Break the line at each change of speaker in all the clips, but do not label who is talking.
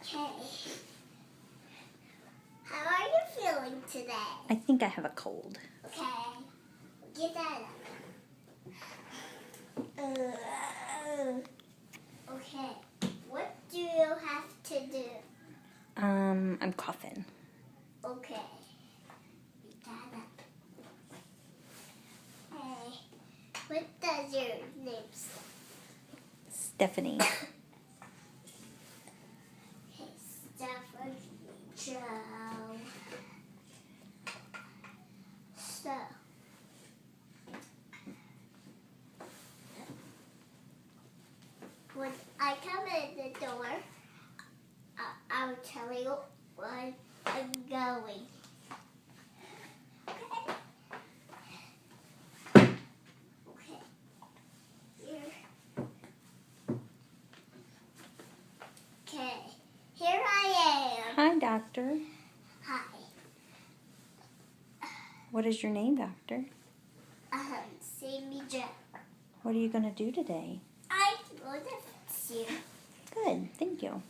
Okay. How are you feeling today?
I think I have a cold.
Okay. Get that up. Okay. What do you have to do?
I'm coughing.
Okay. Get that up. Hey. What does your name say?
Stephanie.
Hey, Stephanie Joe. So, when I come in the door, I'll tell you where I'm going. Okay? Okay. Here. Okay. Here I am.
Hi, doctor.
Hi.
What is your name, doctor?
Sammy Joe.
What are you going to do today?
I will fix you.
Good, thank you.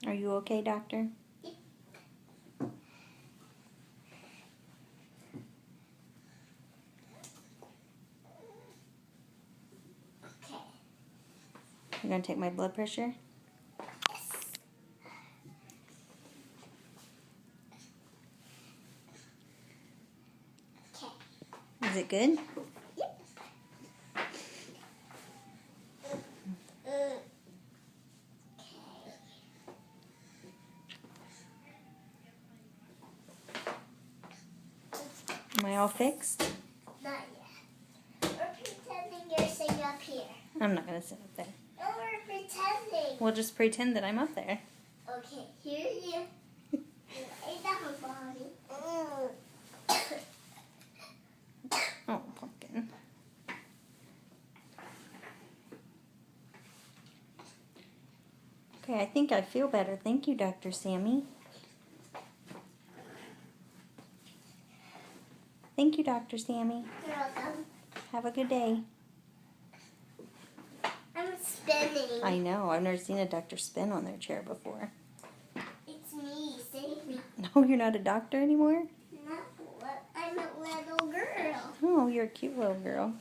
Are you okay, doctor?
Okay.
You're going to take my blood pressure?
Yes. Okay.
Is it good?
Yep.
Am I all fixed?
Not yet. We're pretending you're sitting up here.
I'm not going to sit up there.
No, we're pretending.
We'll just pretend that I'm up there.
Okay, here you. Lay down, Bonnie.
Oh, pumpkin. Okay, I think I feel better. Thank you, Dr. Sammy. Thank you, Dr. Sammy.
You're welcome.
Have a good day.
I'm spinning.
I know. I've never seen a doctor spin on their chair before.
It's me. Save me.
No, you're not a doctor anymore?
No, I'm a little girl.
Oh, you're a cute little girl.